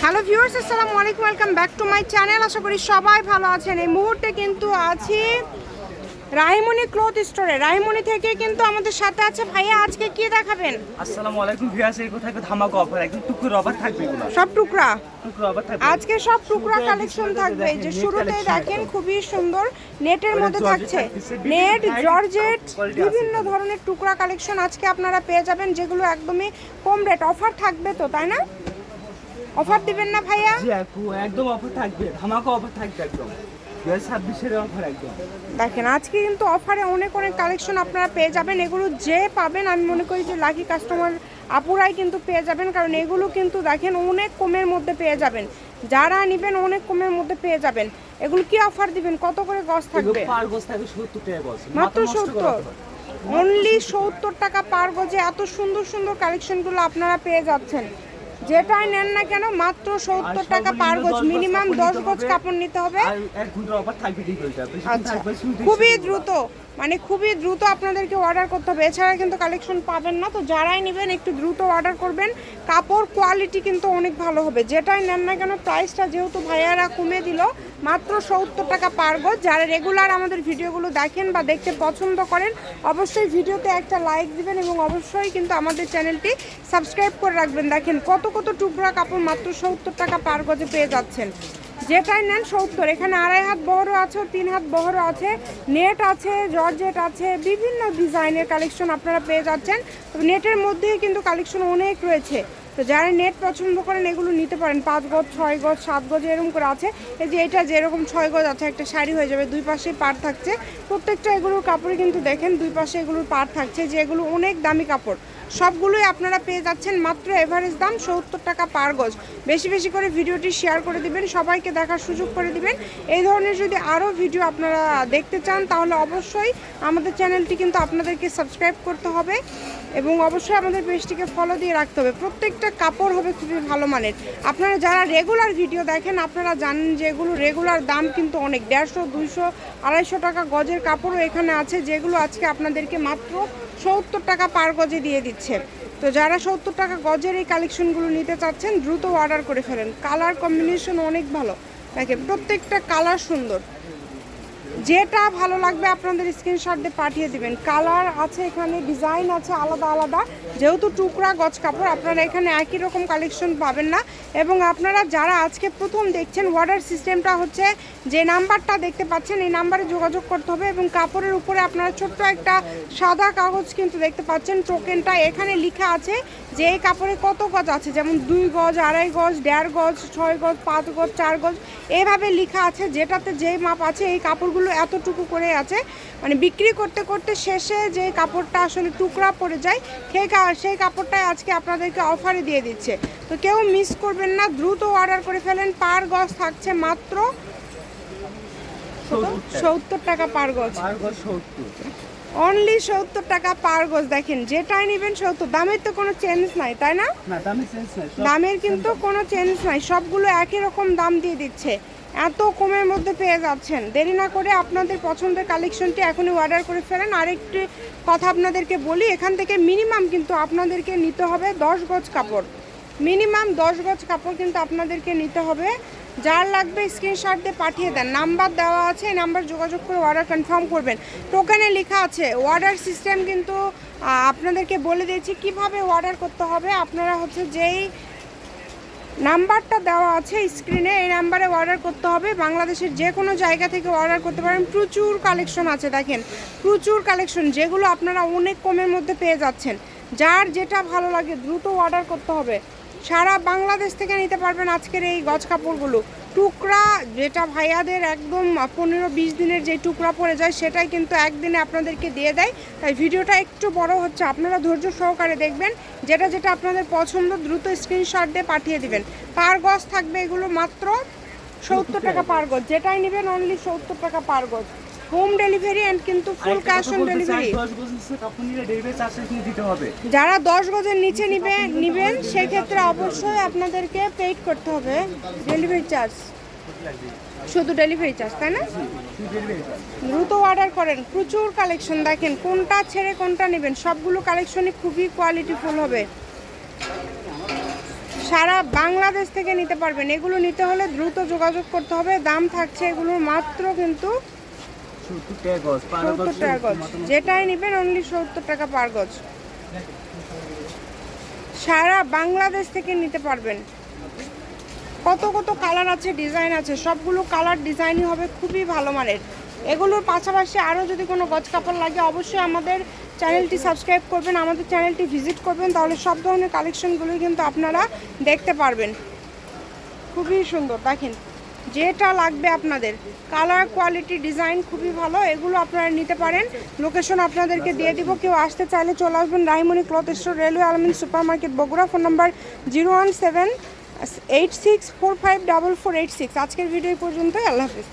Hello viewers, আসসালামু আলাইকুম, welcome back to my channel. আশা করি সবাই ভালো আছেন। এই মুহূর্তে কিন্তু আছি রাহিমনি ক্লথ স্টোরে। রাহিমনি থেকে কিন্তু আমাদের সাথে আছে ভাইয়া। আজকে কি দেখাবেন? আসসালামু আলাইকুম ভিউয়ার্স, এই কোথায় ধামাকা অফার, একদম টুকরো অফার থাকবে এগুলো। সব টুকরা অফার থাকবে আজকে, সব টুকরা কালেকশন থাকবে। এই যে শুরুতেই দেখেন খুবই সুন্দর নেটের মধ্যে থাকছে, নেট জর্জেট বিভিন্ন ধরনের টুকরা কালেকশন আজকে আপনারা পেয়ে যাবেন, যেগুলো একদমই কম রেট। অফার থাকবে তো, তাই না? অফার দিবেন না ভাইয়া? জি আপু, একদম অফার থাকবে, ধামাকা অফার থাকবে একদম 2026 এর অফার একদম। দেখেন আজকে কিন্তু অফারে অনেক অনেক কালেকশন আপনারা পেয়ে যাবেন। এগুলো যে পাবেন আমি মনে করি যে লাকি কাস্টমার আপুরাই কিন্তু পেয়ে যাবেন, কারণ এগুলো কিন্তু দেখেন অনেক কমের মধ্যে পেয়ে যাবেন। যারা নেবেন অনেক কমের মধ্যে পেয়ে যাবেন। এগুলো কি অফার দিবেন? কত করে গজ থাকবে? পার গজ থাকবে 70 টাকা গজ, মাত্র 70, অনলি 70 টাকা পার গজে এত সুন্দর সুন্দর কালেকশনগুলো আপনারা পেয়ে যাচ্ছেন। যেটাই নেন না কেন মাত্র 70 টাকা পার গজ। মিনিমাম 10 গজ কাপড় নিতে হবে। আর এক ঘন্টার অফার থাকবে ডিটেইলটা। আচ্ছা, খুবই দ্রুত, মানে খুবই দ্রুত আপনাদেরকে অর্ডার করতে হবে, এছাড়া কিন্তু কালেকশন পাবেন না। তো যারাই নেবেন একটু দ্রুত অর্ডার করবেন। কাপড় কোয়ালিটি কিন্তু অনেক ভালো হবে। যেটাই নেন না কেন প্রাইসটা যেহেতু ভাইয়ারা কমে দিল, মাত্র 70 টাকা পার গজ। যারা রেগুলার আমাদের ভিডিওগুলো দেখেন বা দেখতে পছন্দ করেন, অবশ্যই ভিডিওতে একটা লাইক দিবেন এবং অবশ্যই কিন্তু আমাদের চ্যানেলটি সাবস্ক্রাইব করে রাখবেন। দেখেন কত কত টুকরা কাপড় মাত্র 70 টাকা পার গজে পেয়ে যাচ্ছেন। যেটাই নেন 70। এখানে 2.5 হাত বহরও আছে, 3 হাত বহরও আছে, নেট আছে, জর্জেট আছে, বিভিন্ন ডিজাইনের কালেকশন আপনারা পেয়ে যাচ্ছেন। তবে নেটের মধ্যেই কিন্তু কালেকশন অনেক রয়েছে। তো যারা নেট পছন্দ করেন এগুলো নিতে পারেন। 5 গজ, 6 গজ, 7 গজ এরকম করে আছে। এই যে এটা যেরকম 6 গজ আছে, একটা শাড়ি হয়ে যাবে, দুই পাশে পাড় থাকছে। প্রত্যেকটা এগুলোর কাপড়ে কিন্তু দেখেন দুই পাশে এগুলোর পাড় থাকছে, যে এগুলো অনেক দামি কাপড়। সবগুলোই আপনারা পেয়ে যাচ্ছেন মাত্র এভারেজ দাম 70 টাকা পার গজ। বেশি বেশি করে ভিডিওটি শেয়ার করে দিবেন, সবাইকে দেখার সুযোগ করে দিবেন। এই ধরনের যদি আরও ভিডিও আপনারা দেখতে চান তাহলে অবশ্যই আমাদের চ্যানেলটি কিন্তু আপনাদেরকে সাবস্ক্রাইব করতে হবে এবং অবশ্যই আমাদের পেজটিকে ফলো দিয়ে রাখতে হবে। প্রত্যেকটা কাপড় হবে খুবই ভালো মানের। আপনারা যারা রেগুলার ভিডিও দেখেন আপনারা জানেন যে এগুলো রেগুলার দাম কিন্তু অনেক, 150, 200, 250 টাকা গজের কাপড়ও এখানে আছে, যেগুলো আজকে আপনাদেরকে মাত্র 70 টাকা পার গজে দিয়ে দিচ্ছে। তো যারা 70 টাকা গজের এই কালেকশনগুলো নিতে চাচ্ছেন দ্রুত অর্ডার করে ফেলেন। কালার কম্বিনেশন অনেক ভালো, দেখেন প্রত্যেকটা কালার সুন্দর। যেটা ভালো লাগবে আপনাদের স্ক্রিনশট দিয়ে পাঠিয়ে দিবেন। কালার আছে এখানে, ডিজাইন আছে আলাদা আলাদা। যেহেতু টুকরা গজ কাপড় আপনারা এখানে একই রকম কালেকশন পাবেন না। এবং আপনারা যারা আজকে প্রথম দেখছেন, অর্ডার সিস্টেমটা হচ্ছে যে নাম্বারটা দেখতে পাচ্ছেন এই নাম্বারে যোগাযোগ করতে হবে এবং কাপড়ের উপরে আপনারা ছোট্ট একটা সাদা কাগজ কিন্তু দেখতে পাচ্ছেন, টোকেনটা। এখানে লেখা আছে যে এই কাপড়ে কত গজ আছে, যেমন 2 গজ, 2.5 গজ, 1.5 গজ, 6 গজ, 5 গজ, 4 গজ, এভাবে লেখা আছে। যেটাতে যেই মাপ আছে এই কাপড়গুলো এতটুকু করে আছে, মানে বিক্রি করতে করতে শেষে যে কাপড়টা আসলে টুকরা পড়ে যায় সেই কাপড়টাই আজকে আপনাদেরকে অফারে দিয়ে দিচ্ছে। তো কেউ মিস করবেন না, দ্রুত অর্ডার করে ফেলেন। পার গজ থাকছে মাত্র 70 টাকা পার গজ, অনলি 70 টাকা পার গজ। দেখেন যেটাই নেবেন 70। দামের তো কোনো চেঞ্জ নাই, তাই না? দামের কিন্তু কোনো চেঞ্জ নাই, সবগুলো একই রকম দাম দিয়ে দিচ্ছে। এত কমের মধ্যে পেয়ে যাচ্ছেন। দেরি না করে আপনাদের পছন্দের কালেকশনটি এখনই অর্ডার করে ফেলেন। আরেকটি কথা আপনাদেরকে বলি, এখান থেকে মিনিমাম কিন্তু আপনাদেরকে নিতে হবে 10 গজ কাপড়। মিনিমাম 10 গজ কাপড় কিন্তু আপনাদেরকে নিতে হবে। যার লাগবে স্ক্রিনশট দিয়ে পাঠিয়ে দেন, নাম্বার দেওয়া আছে, এই নাম্বার যোগাযোগ করে অর্ডার কনফার্ম করবেন। টোকেনে লেখা আছে অর্ডার সিস্টেম, কিন্তু আপনাদেরকে বলে দিয়েছি কিভাবে অর্ডার করতে হবে। আপনারা হচ্ছে যেই নাম্বারটা দেওয়া আছে স্ক্রিনে, এই নাম্বারে অর্ডার করতে হবে। বাংলাদেশের যে কোনো জায়গা থেকে অর্ডার করতে পারেন। প্রচুর কালেকশন আছে, দেখেন প্রচুর কালেকশন, যেগুলো আপনারা অনেক কমের মধ্যে পেয়ে যাচ্ছেন। যার যেটা ভালো লাগে দ্রুত অর্ডার করতে হবে। সারা বাংলাদেশ থেকে নিতে পারবেন আজকের এই গজ কাপড়গুলো। টুকরা যেটা ভাইয়াদের একদম 15-20 দিনের যে টুকরা পড়ে যায় সেটাই কিন্তু একদিনে আপনাদেরকে দিয়ে দেয়। তাই ভিডিওটা একটু বড় হচ্ছে, আপনারা ধৈর্য সহকারে দেখবেন। যেটা যেটা আপনাদের পছন্দ দ্রুত স্ক্রিনশট দিয়ে পাঠিয়ে দিবেন। পার গজ থাকবে এগুলো মাত্র 70 টাকা পার গজ। যেটাই নেবেন অনলি 70 টাকা পার গজ। হোম ডেলিভারি এন্ড কিন্তু ফুল ক্যাশ অন ডেলিভারি। যারা 10 গজের নিচে নেবেন সেক্ষেত্রে অবশ্যই আপনাদেরকে পেইড করতে হবে ডেলিভারি চার্জ। শুধু ডেলিভারি চার্জ, তাই না? দ্রুত অর্ডার করেন, প্রচুর কালেকশন। দেখেন কোনটা ছেড়ে কোনটা নেবেন, সবগুলো কালেকশনই খুবই কোয়ালিটিফুল হবে। সারা বাংলাদেশ থেকে নিতে পারবেন। এগুলো নিতে হলে দ্রুত যোগাযোগ করতে হবে। দাম থাকছে এগুলোর মাত্র কিন্তু 70 টাকা গজ। যেটাই নেবেন অনলি 70 টাকা পার গজ। সারা বাংলাদেশ থেকে নিতে পারবেন। কত কত কালার আছে, ডিজাইন আছে, সবগুলো কালার ডিজাইনই হবে খুবই ভালো মানের। এগুলোর পাশাপাশি আরও যদি কোনো গজ কাপড় লাগে অবশ্যই আমাদের চ্যানেলটি সাবস্ক্রাইব করবেন, আমাদের চ্যানেলটি ভিজিট করবেন, তাহলে সব ধরনের কালেকশনগুলোই কিন্তু আপনারা দেখতে পারবেন। খুবই সুন্দর, দেখেন যেটা লাগবে আপনাদের, কালার কোয়ালিটি ডিজাইন খুবই ভালো। এগুলো আপনারা নিতে পারেন। লোকেশন আপনাদেরকে দিয়ে দিব, কেউ আসতে চাইলে চলে আসবেন রাইমনি ক্লথ স্টোর, রেলওয়ে আলমিন super market, Bogura. Phone number 01786454486। আজকের ভিডিও পর্যন্তই। আল্লাহ হাফিজ।